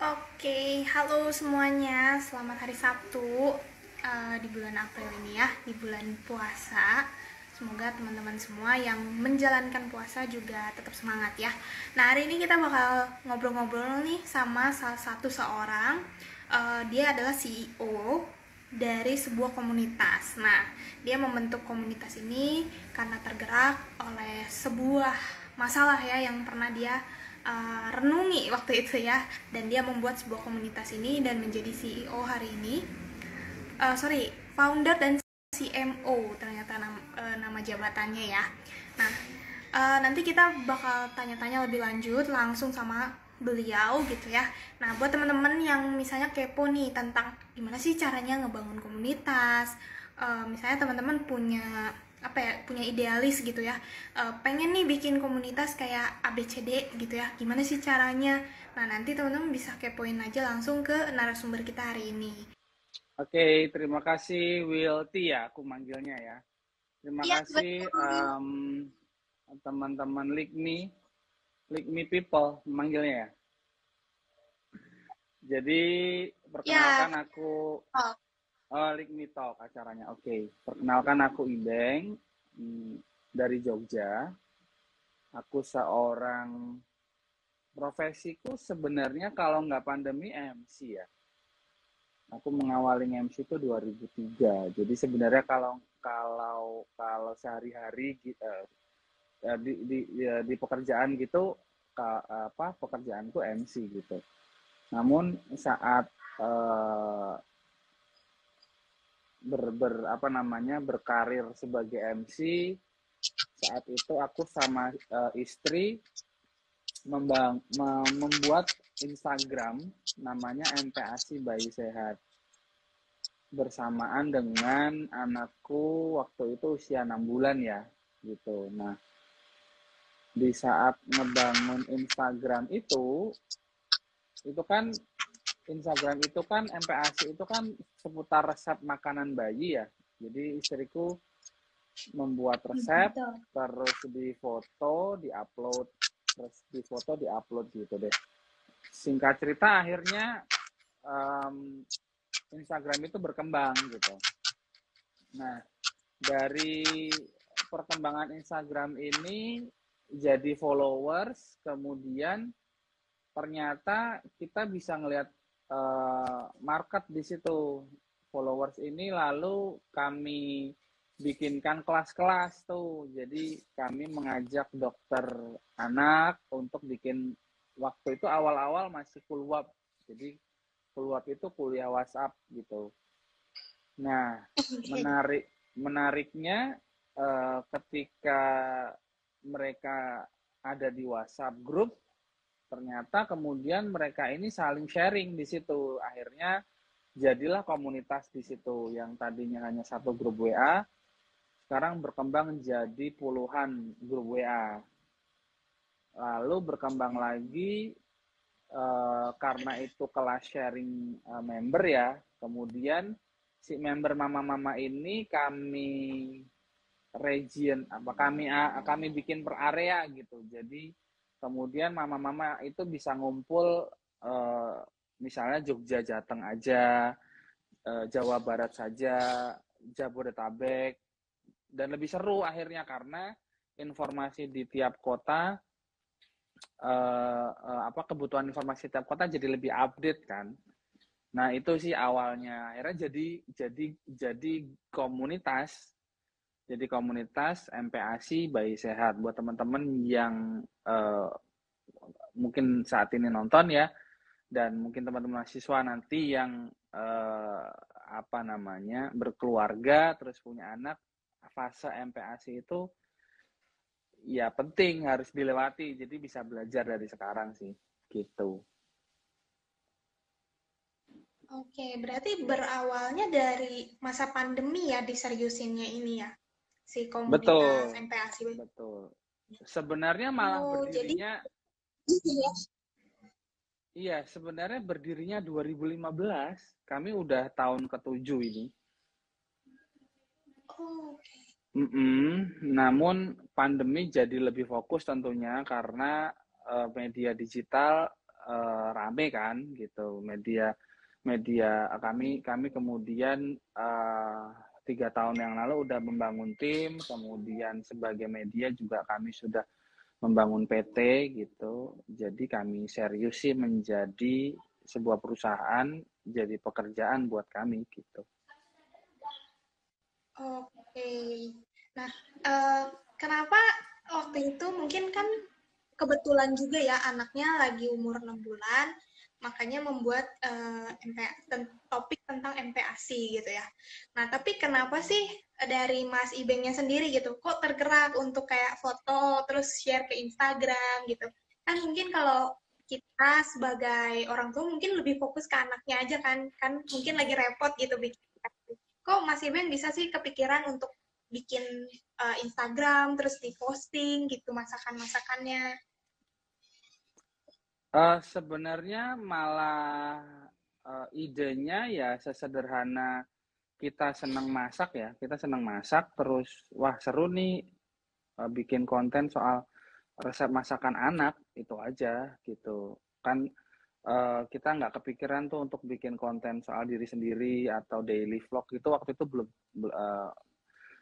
Oke, halo semuanya. Selamat hari Sabtu di bulan April ini ya, di bulan puasa. Semoga teman-teman semua yang menjalankan puasa juga tetap semangat ya. Nah, hari ini kita bakal ngobrol-ngobrol nih sama salah satu seorang. Dia adalah CEO dari sebuah komunitas. Nah, dia membentuk komunitas ini karena tergerak oleh sebuah masalah ya yang pernah dia renungi waktu itu ya, dan dia membuat sebuah komunitas ini dan menjadi CEO hari ini. Founder dan CMO ternyata nama jabatannya ya. Nah, nanti kita bakal tanya-tanya lebih lanjut langsung sama beliau gitu ya. Nah, buat teman-teman yang misalnya kepo nih tentang gimana sih caranya ngebangun komunitas, misalnya teman-teman punya punya idealis gitu ya, pengen nih bikin komunitas kayak ABCD gitu ya, gimana sih caranya. Nah, nanti teman-teman bisa kepoin aja langsung ke narasumber kita hari ini. Oke, terima kasih Wilty ya, aku manggilnya ya. Terima Iya, kasih betul. teman-teman Like Me People manggilnya ya. Jadi Ya, perkenalkan aku oh, Like Me Talk acaranya. Oke, perkenalkan aku Ibeng dari Jogja. Aku seorang profesiku sebenarnya kalau nggak pandemi MC ya. Aku mengawali MC itu 2003. Jadi sebenarnya kalau kalau kalau sehari-hari di pekerjaan gitu pekerjaanku MC gitu. Namun saat uh, berkarir sebagai MC, saat itu aku sama istri membuat Instagram namanya MPASI Bayi Sehat bersamaan dengan anakku waktu itu usia 6 bulan ya gitu. Nah, di saat ngebangun Instagram itu kan Instagram itu kan MPASI itu kan seputar resep makanan bayi ya. Jadi istriku membuat resep, betul. terus difoto, diupload, terus difoto, diupload gitu deh. Singkat cerita akhirnya um, Instagram itu berkembang gitu. Nah, dari perkembangan Instagram ini jadi followers, kemudian ternyata kita bisa ngelihat market di situ followers ini, lalu kami bikinkan kelas-kelas tuh. Jadi kami mengajak dokter anak untuk bikin, waktu itu awal-awal masih Kulwap. Jadi Kulwap itu kuliah WhatsApp gitu. Nah, menariknya ketika mereka ada di WhatsApp grup, ternyata kemudian mereka ini saling sharing di situ. Akhirnya jadilah komunitas di situ yang tadinya hanya satu grup WA, sekarang berkembang jadi puluhan grup WA. Lalu berkembang lagi karena itu kelas sharing member ya. Kemudian si member mama-mama ini kami bikin per area gitu. Jadi kemudian mama-mama itu bisa ngumpul, misalnya Jogja Jateng aja, Jawa Barat saja, Jabodetabek, dan lebih seru akhirnya karena informasi di tiap kota, kebutuhan informasi tiap kota jadi lebih update kan. Nah itu sih awalnya, akhirnya jadi komunitas. Jadi komunitas MPASI Bayi Sehat buat teman-teman yang mungkin saat ini nonton ya, dan mungkin teman-teman mahasiswa nanti yang berkeluarga terus punya anak, fase MPASI itu ya penting, harus dilewati, jadi bisa belajar dari sekarang sih gitu. Oke, berarti berawalnya dari masa pandemi ya diseriusinnya ini ya, si komunitas Betul, MPASI. betul. Sebenarnya malah Oh, jadi berdirinya, ya. iya sebenarnya berdirinya 2015, kami udah tahun ke-7 ini. Oh, Namun pandemi jadi lebih fokus tentunya karena media digital rame kan gitu. Media kami kemudian 3 tahun yang lalu udah membangun tim, kemudian sebagai media juga kami sudah membangun PT gitu. Jadi kami serius sih menjadi sebuah perusahaan, jadi pekerjaan buat kami gitu. Oke. Nah, kenapa waktu itu mungkin kan kebetulan juga ya anaknya lagi umur 6 bulan, makanya membuat topik tentang MPASI gitu ya. Nah, tapi kenapa sih dari Mas Ibengnya sendiri gitu, kok tergerak untuk kayak foto terus share ke Instagram gitu? Kan mungkin kalau kita sebagai orang tua mungkin lebih fokus ke anaknya aja kan mungkin lagi repot gitu bikin. Kok Mas Iben bisa sih kepikiran untuk bikin Instagram terus diposting gitu masakan-masakannya? Sebenarnya malah idenya ya sesederhana kita senang masak ya, kita senang masak terus wah seru nih bikin konten soal resep masakan anak itu aja gitu kan. Kita nggak kepikiran tuh untuk bikin konten soal diri sendiri atau daily vlog itu waktu itu belum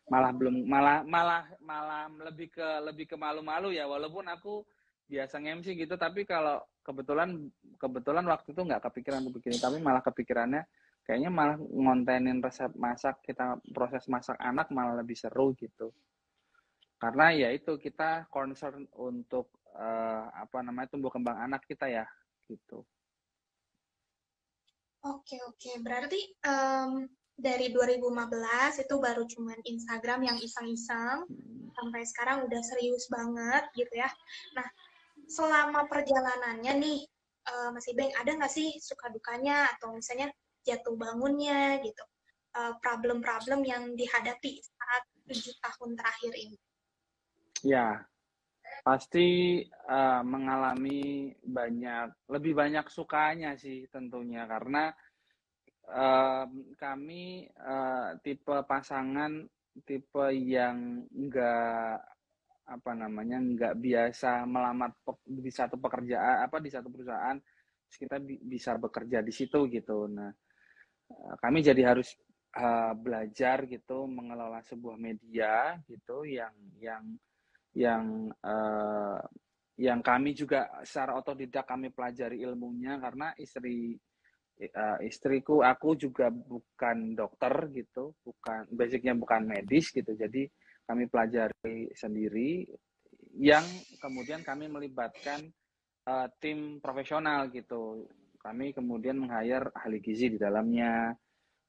malah lebih ke malu-malu ya, walaupun aku biasa MC gitu, tapi kalau kebetulan waktu itu nggak kepikiran untuk bikin, tapi malah kepikirannya kayaknya malah ngontenin resep masak kita, proses masak anak malah lebih seru gitu, karena ya itu kita concern untuk tumbuh kembang anak kita ya gitu. Oke. Berarti dari 2015 itu baru cuman Instagram yang iseng-iseng, sampai sekarang udah serius banget gitu ya. Nah, selama perjalanannya nih, Mas Ibeng, ada nggak sih suka dukanya atau misalnya jatuh bangunnya gitu? Problem-problem yang dihadapi saat 7 tahun terakhir ini. Ya, pasti mengalami lebih banyak sukanya sih tentunya, karena kami tipe pasangan tipe yang nggak biasa melamar di satu pekerjaan di satu perusahaan terus kita bisa bekerja di situ gitu. Nah, kami jadi harus belajar gitu mengelola sebuah media gitu yang yang uh, yang kami juga secara otodidak kami pelajari ilmunya, karena istriku, aku juga bukan dokter gitu, basicnya bukan medis gitu, jadi kami pelajari sendiri, yang kemudian kami melibatkan tim profesional gitu. Kami kemudian meng-hire ahli gizi di dalamnya,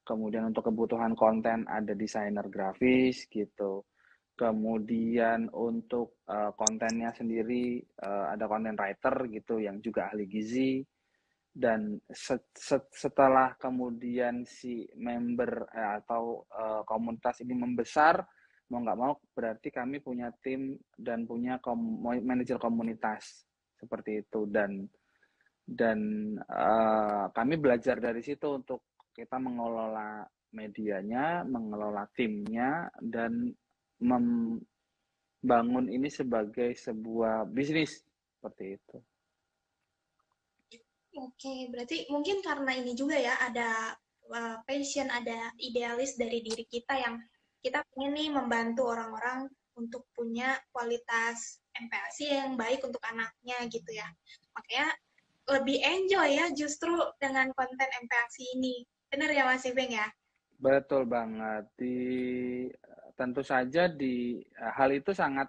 kemudian untuk kebutuhan konten ada desainer grafis gitu, kemudian untuk kontennya sendiri ada content writer gitu yang juga ahli gizi. Dan setelah kemudian si member atau komunitas ini membesar, mau nggak mau berarti kami punya tim dan punya manajer komunitas seperti itu. Dan kami belajar dari situ untuk kita mengelola medianya, mengelola timnya, dan membangun ini sebagai sebuah bisnis seperti itu. Oke, berarti mungkin karena ini juga ya, ada passion, ada idealis dari diri kita yang kita pengen nih membantu orang-orang untuk punya kualitas MPASI yang baik untuk anaknya gitu ya. Makanya lebih enjoy ya justru dengan konten MPASI ini. Bener ya Mas Ibeng ya? Betul banget. Tentu saja hal itu sangat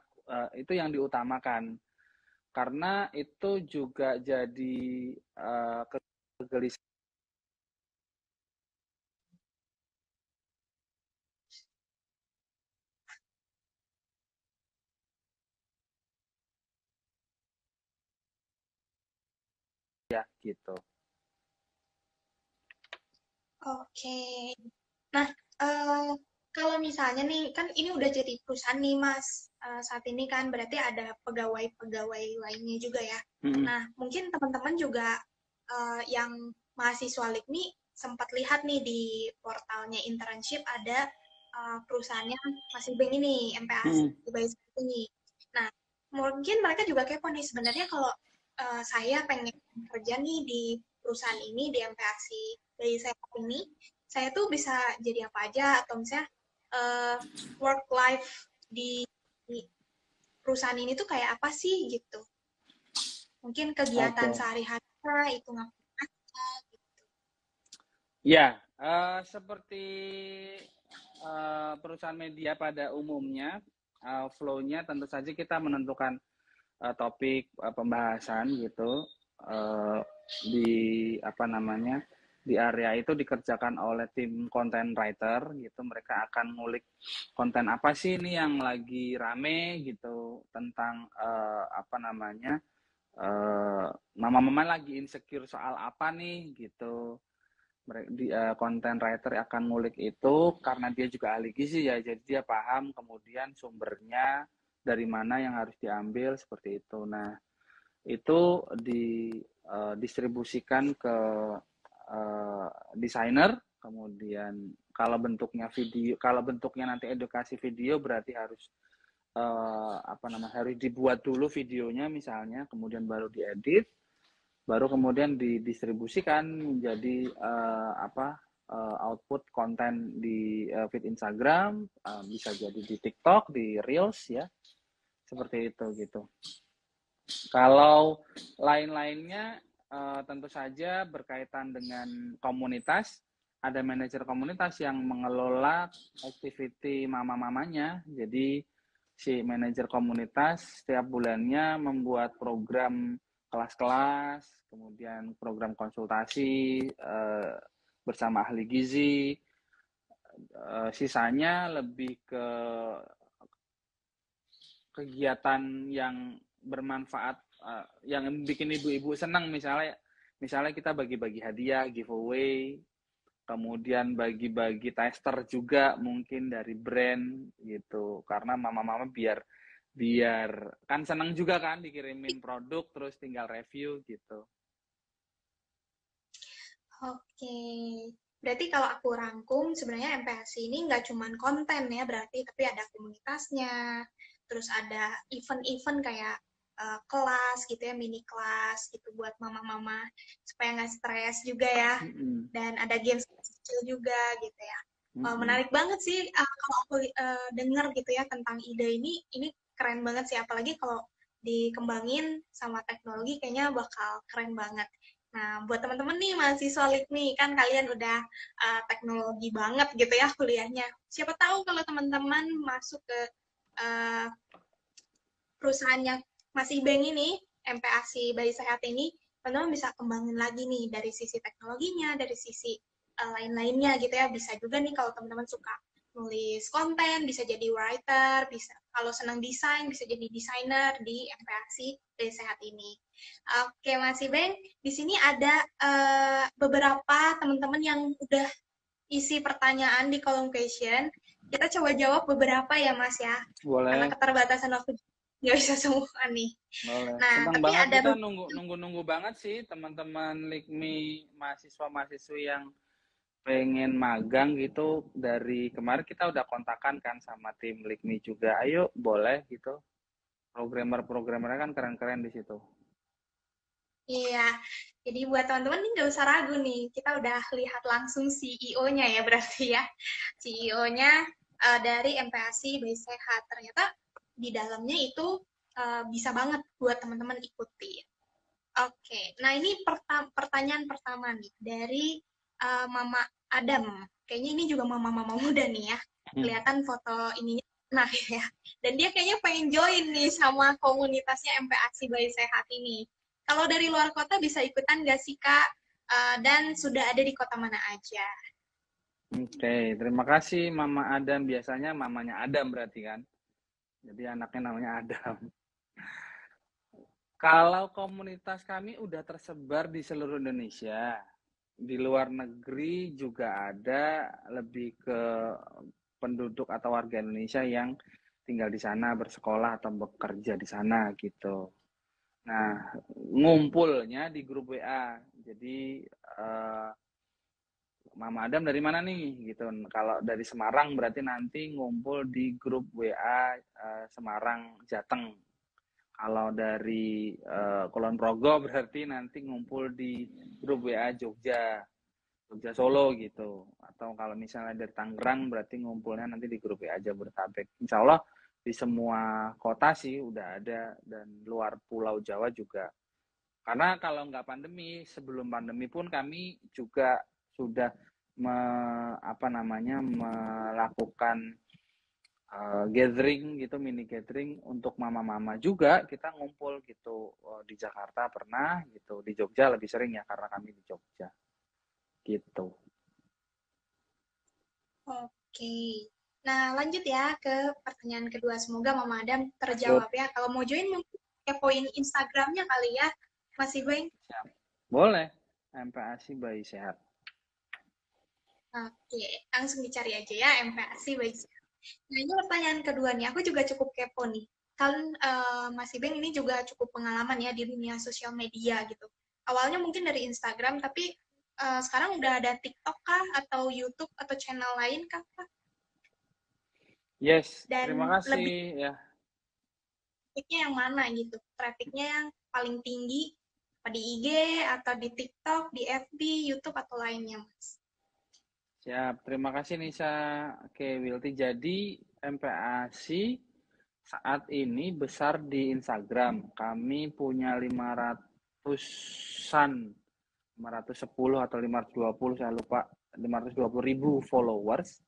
itu yang diutamakan, karena itu juga jadi kegelisahan ya gitu. Oke. Nah, eh, kalau misalnya nih, kan ini udah jadi perusahaan nih, Mas. Saat ini kan berarti ada pegawai-pegawai lainnya juga ya. Hmm. Nah, mungkin teman-teman juga yang mahasiswa LIKMI sempat lihat nih di portalnya internship ada perusahaannya Mas Ibeng ini, MPAS, Hmm. di Bais ini. Nah, mungkin mereka juga kepo nih sebenarnya kalau saya pengen kerja nih di perusahaan ini, di MPASI dari saya ini, saya tuh bisa jadi apa aja, atau misalnya work life di perusahaan ini tuh kayak apa sih gitu. Mungkin kegiatan Oke. sehari-hari itu ngapain aja gitu. Ya, seperti perusahaan media pada umumnya, flow-nya tentu saja kita menentukan topik pembahasan gitu uh, di apa namanya di area itu dikerjakan oleh tim content writer gitu. Mereka akan ngulik konten apa sih ini yang lagi rame gitu tentang apa namanya mama-mama lagi insecure soal apa nih gitu. Content writer akan ngulik itu karena dia juga ahli gizi ya, jadi dia paham kemudian sumbernya dari mana yang harus diambil seperti itu. Nah, itu didistribusikan ke desainer, kemudian kalau bentuknya video, kalau bentuknya nanti edukasi video berarti harus apa namanya harus dibuat dulu videonya misalnya, kemudian baru diedit, baru kemudian didistribusikan menjadi output konten di feed Instagram, bisa jadi di TikTok, di Reels ya, seperti itu gitu. Kalau lain-lainnya tentu saja berkaitan dengan komunitas, ada manajer komunitas yang mengelola activity mama-mamanya. Jadi si manajer komunitas setiap bulannya membuat program kelas-kelas, kemudian program konsultasi bersama ahli gizi. Sisanya lebih ke kegiatan yang bermanfaat, yang bikin ibu-ibu senang, misalnya kita bagi-bagi hadiah, giveaway, kemudian bagi-bagi tester juga mungkin dari brand gitu, karena mama-mama biar biar kan senang juga kan dikirimin produk terus tinggal review gitu. Oke, berarti kalau aku rangkum, sebenarnya MPASI ini nggak cuma konten ya berarti, tapi ada komunitasnya, terus ada event-event kayak kelas gitu ya, mini kelas gitu buat mama-mama supaya nggak stres juga ya, dan ada games kecil juga gitu ya. Menarik banget sih kalau aku dengar gitu ya tentang ide ini keren banget sih, apalagi kalau dikembangin sama teknologi kayaknya bakal keren banget. Nah, buat teman-teman nih mahasiswa LIKMI, kan kalian udah teknologi banget gitu ya kuliahnya. Siapa tahu kalau teman-teman masuk ke uh, perusahaannya masih bank ini, MPASI Bayi Sehat ini, teman-teman bisa kembangin lagi nih dari sisi teknologinya, dari sisi lain-lainnya gitu ya. Bisa juga nih kalau teman-teman suka nulis konten, bisa jadi writer, bisa kalau senang desain, bisa jadi desainer di MPASI Bayi Sehat ini. Oke, Mas Ibeng, di sini ada beberapa teman-teman yang udah isi pertanyaan di kolom question. Kita coba jawab beberapa ya, Mas ya. Karena Boleh. keterbatasan waktu nggak bisa semua nih. Boleh. Nah, Senang tapi banget ada kita nunggu banget sih teman-teman LIKMI, mahasiswa-mahasiswi yang pengen magang gitu. Dari kemarin kita udah kontakan kan sama tim LIKMI juga. Ayo boleh gitu. Programmer-programmernya kan keren-keren di situ. iya. Jadi buat teman-teman nih nggak usah ragu nih. Kita udah lihat langsung CEO-nya ya berarti ya. CEO-nya dari MPASI Bayi Sehat. Ternyata di dalamnya itu bisa banget buat teman-teman ikuti. Oke, nah ini pertanyaan pertama nih dari Mama Adam. Kayaknya ini juga mama-mama muda nih ya. Kelihatan foto ininya nah ya. Dan dia kayaknya pengen join nih sama komunitasnya MPASI Bayi Sehat ini. Kalau dari luar kota bisa ikutan nggak sih Kak? Dan sudah ada di kota mana aja? Oke, terima kasih Mama Adam. Biasanya mamanya Adam berarti kan. Jadi anaknya namanya Adam. Kalau komunitas kami udah tersebar di seluruh Indonesia. Di luar negeri juga ada, lebih ke penduduk atau warga Indonesia yang tinggal di sana, bersekolah atau bekerja di sana gitu. Nah, ngumpulnya di grup WA. Jadi Mama Adam dari mana nih gitu. Kalau dari Semarang berarti nanti ngumpul di grup WA Semarang Jateng. Kalau dari Kulon Progo berarti nanti ngumpul di grup WA Jogja, Jogja Solo gitu. Atau kalau misalnya dari Tangerang berarti ngumpulnya nanti di grup WA Jabodetabek. Insya Allah di semua kota sih udah ada, dan luar Pulau Jawa juga. Karena kalau nggak pandemi, sebelum pandemi pun kami juga sudah melakukan gathering gitu, mini gathering untuk mama-mama juga. Kita ngumpul gitu di Jakarta pernah gitu, di Jogja lebih sering ya karena kami di Jogja gitu. Oke. Nah, lanjut ya ke pertanyaan kedua. Semoga Mama Adam Lanjut. terjawab ya. Kalau mau join mungkin kepoin Instagramnya kali ya, Mas Ibeng. Siap. Boleh. MPASI Bayi Sehat. Oke, langsung dicari aja ya MPASI Bayi Sehat. Nah, ini pertanyaan kedua nih. Aku juga cukup kepo nih. Kan Mas Ibeng ini juga cukup pengalaman ya di dunia sosial media gitu. Awalnya mungkin dari Instagram, tapi sekarang udah ada TikTok kah atau YouTube atau channel lain kah? Yes, terima Dan lebih kasih ya. trafficnya yang mana gitu? Trafficnya yang paling tinggi apa di IG atau di TikTok, di FB, YouTube atau lainnya, Mas? Siap, terima kasih Nisa. Oke, Wilty. Jadi MPASI saat ini besar di Instagram. Kami punya 500-an, 510 atau 520, saya lupa, 520.000 followers,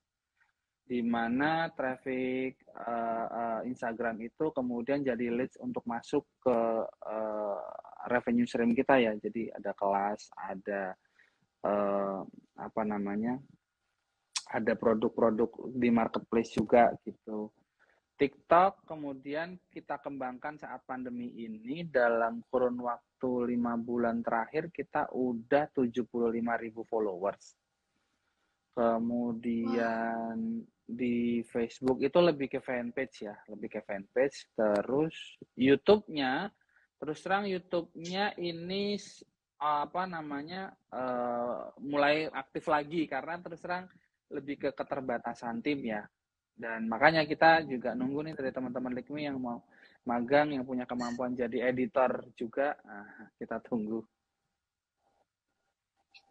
di mana traffic Instagram itu kemudian jadi leads untuk masuk ke revenue stream kita ya. Jadi ada kelas, ada uh, apa namanya, ada produk-produk di marketplace juga gitu. TikTok kemudian kita kembangkan saat pandemi ini. Dalam kurun waktu 5 bulan terakhir kita udah 75.000 followers. Wah, Kemudian di Facebook itu lebih ke fanpage ya, lebih ke fanpage. Terus YouTube-nya, terus terang YouTube-nya ini mulai aktif lagi karena terus terang lebih ke keterbatasan tim ya. Dan makanya kita juga nunggu nih dari teman-teman Likmi yang mau magang, yang punya kemampuan jadi editor juga. Nah, kita tunggu.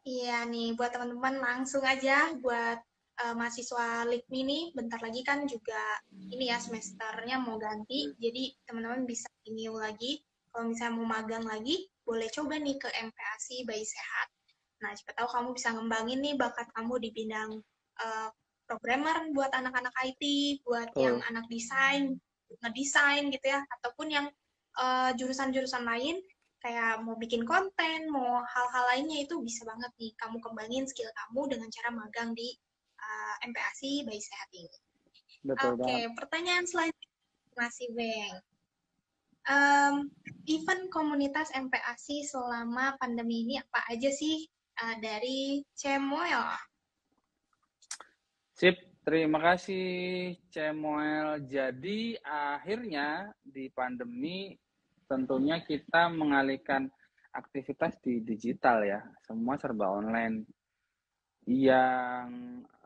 iya nih, buat teman-teman langsung aja buat mahasiswa LIKMI nih, bentar lagi kan juga ini ya semesternya mau ganti, jadi teman-teman bisa renew lagi. Kalau misalnya mau magang lagi, boleh coba nih ke MPASI Bayi Sehat. Nah, siapa tahu kamu bisa ngembangin nih bakat kamu di bidang uh, programmer buat anak-anak IT, buat yang Betul. anak desain, ngedesain gitu ya, ataupun yang jurusan-jurusan lain kayak mau bikin konten, mau hal-hal lainnya itu bisa banget nih kamu kembangin skill kamu dengan cara magang di MPASI Bayi Sehat ini. Betul Oke, banget. pertanyaan selanjutnya masih Beng. Event komunitas MPASI selama pandemi ini apa aja sih dari Cemoil? Sip, terima kasih Cemoel. Jadi akhirnya di pandemi tentunya kita mengalihkan aktivitas di digital ya. Semua serba online. Yang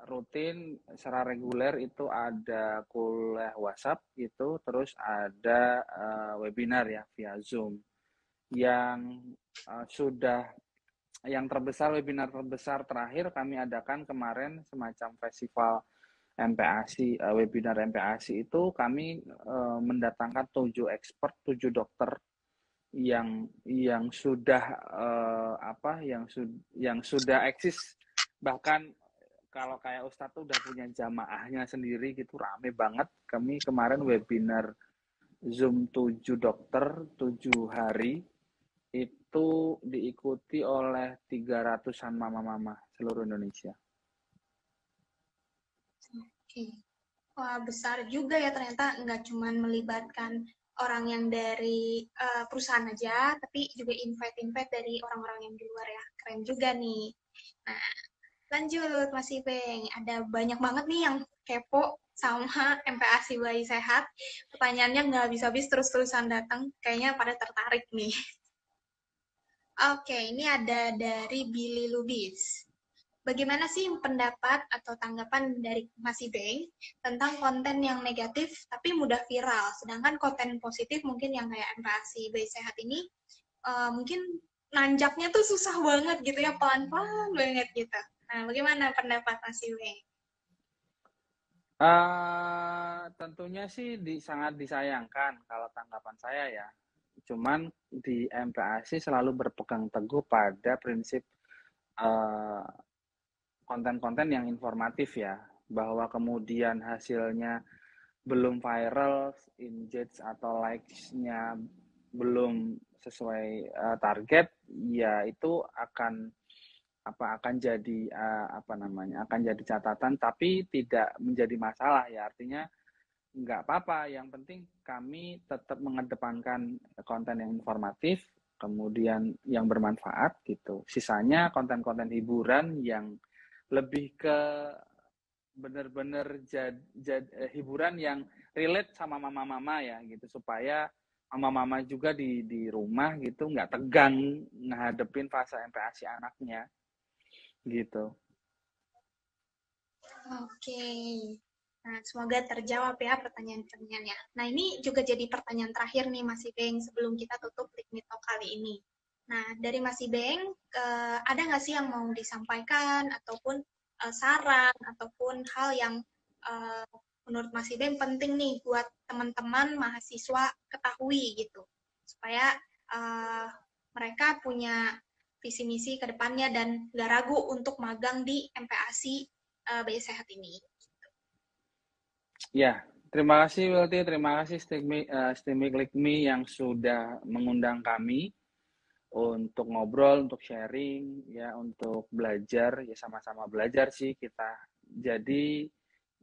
rutin secara reguler itu ada kuliah WhatsApp gitu, terus ada webinar ya via Zoom. Yang sudah yang terbesar, webinar terbesar terakhir kami adakan kemarin semacam festival MPASI, webinar MPASI itu kami mendatangkan 7 expert, 7 dokter yang sudah yang sudah eksis, bahkan kalau kayak Ustadz tuh udah punya jamaahnya sendiri gitu, rame banget. Kami kemarin webinar Zoom 7 dokter 7 hari itu diikuti oleh 300-an mama-mama seluruh Indonesia. Oke. Wah, besar juga ya ternyata nggak cuma melibatkan orang yang dari perusahaan aja, tapi juga invite-invite dari orang-orang yang di luar ya. Keren juga nih. Nah, lanjut Mas Ipeng. Ada banyak banget nih yang kepo sama MPASI Bayi Sehat. Pertanyaannya nggak habis-habis terus-terusan datang. Kayaknya pada tertarik nih. Oke, ini ada dari Billy Lubis. bagaimana sih pendapat atau tanggapan dari Mas Ibeng tentang konten yang negatif tapi mudah viral, sedangkan konten positif mungkin yang kayak MPASI Bayi Sehat ini mungkin nanjaknya tuh susah banget gitu ya, pelan-pelan banget gitu. Nah, bagaimana pendapat Mas Ibeng? Tentunya sih sangat disayangkan kalau tanggapan saya ya. Cuman di MPASI selalu berpegang teguh pada prinsip eh, konten-konten yang informatif ya, bahwa kemudian hasilnya belum viral, engage atau likes-nya belum sesuai target, ya itu akan jadi apa namanya, akan jadi catatan tapi tidak menjadi masalah ya, artinya nggak apa-apa, yang penting kami tetap mengedepankan konten yang informatif, kemudian yang bermanfaat gitu. Sisanya konten-konten hiburan yang lebih ke bener-bener hiburan yang relate sama mama-mama ya gitu, supaya mama-mama juga di rumah gitu nggak tegang ngadepin fase MPASI anaknya gitu. Oke. Nah, semoga terjawab ya pertanyaan-pertanyaannya. Nah, ini juga jadi pertanyaan terakhir nih Mas Ibeng sebelum kita tutup Lignit Talk kali ini. Nah, dari Mas Ibeng, ada nggak sih yang mau disampaikan ataupun saran ataupun hal yang eh, menurut Mas Ibeng penting nih buat teman-teman mahasiswa ketahui gitu, supaya eh, mereka punya visi misi ke depannya dan nggak ragu untuk magang di MPASI Bayi Sehat ini. Ya, terima kasih Wilty, terima kasih Stimik Likmi yang sudah mengundang kami untuk ngobrol, untuk sharing, ya, untuk belajar, ya sama-sama belajar sih kita. Jadi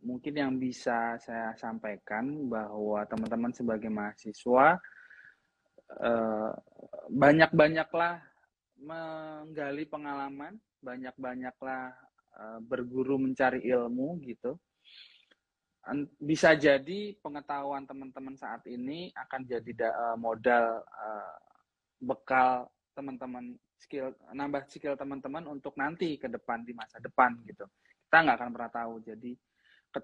mungkin yang bisa saya sampaikan bahwa teman-teman sebagai mahasiswa eh, banyak-banyaklah menggali pengalaman, banyak-banyaklah berguru mencari ilmu gitu. Bisa jadi pengetahuan teman-teman saat ini akan jadi modal bekal teman-teman, nambah skill teman-teman untuk nanti ke depan di masa depan gitu. Kita nggak akan pernah tahu. Jadi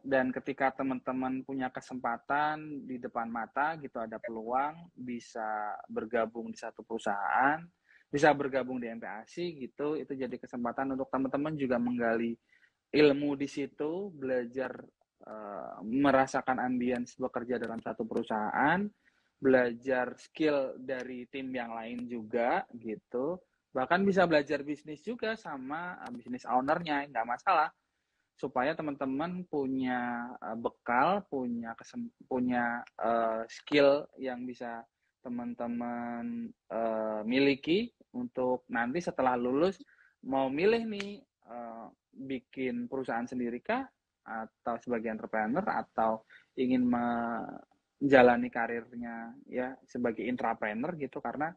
dan ketika teman-teman punya kesempatan di depan mata gitu, ada peluang bisa bergabung di satu perusahaan, bisa bergabung di MPASI gitu, itu jadi kesempatan untuk teman-teman juga menggali ilmu di situ, belajar merasakan ambience bekerja dalam satu perusahaan, belajar skill dari tim yang lain juga gitu, bahkan bisa belajar bisnis juga sama bisnis ownernya, nggak masalah, supaya teman-teman punya bekal, punya skill yang bisa teman-teman miliki untuk nanti setelah lulus mau milih nih bikin perusahaan sendiri kah, atau sebagai entrepreneur, atau ingin menjalani karirnya ya sebagai intrapreneur gitu, karena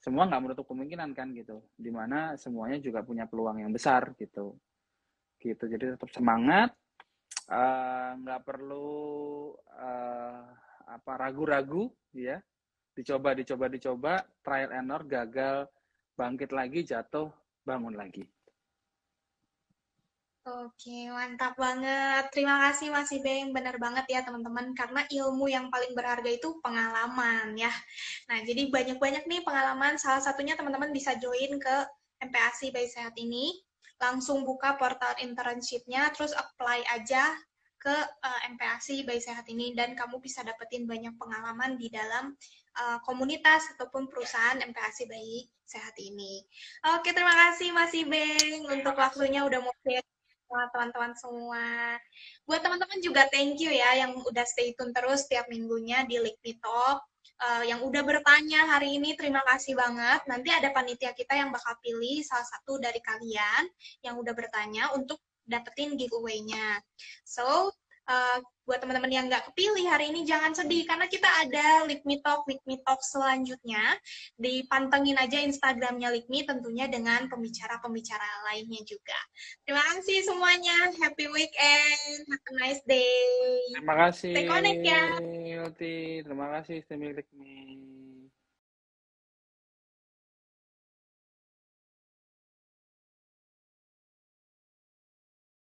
semua nggak menutup kemungkinan kan gitu, dimana semuanya juga punya peluang yang besar gitu. Jadi tetap semangat, nggak perlu ragu-ragu ya, dicoba, trial and error, gagal, bangkit lagi, jatuh, bangun lagi. Oke, mantap banget. Terima kasih Mas Ibeng. Benar banget ya teman-teman, karena ilmu yang paling berharga itu pengalaman ya. Nah, jadi banyak-banyak nih pengalaman. Salah satunya teman-teman bisa join ke MPASI Bayi Sehat ini. Langsung buka portal internship-nya, terus apply aja ke MPASI Bayi Sehat ini. Dan kamu bisa dapetin banyak pengalaman di dalam komunitas ataupun perusahaan MPASI Bayi Sehat ini. Oke, terima kasih Mas Ibeng untuk waktunya udah mau share teman-teman semua. Buat teman-teman juga thank you ya yang udah stay tune terus setiap minggunya di Likmi Talk. Yang udah bertanya hari ini terima kasih banget. Nanti ada panitia kita yang bakal pilih salah satu dari kalian yang udah bertanya untuk dapetin giveaway-nya. So, buat teman-teman yang nggak kepilih hari ini jangan sedih karena kita ada Likmi Talk selanjutnya. Dipantengin aja Instagramnya Likmi tentunya dengan pembicara-pembicara lainnya juga. Terima kasih semuanya. Happy weekend. Have a nice day. Terima kasih Stay connect ya. Yoti, terima kasih Stimik Likmi.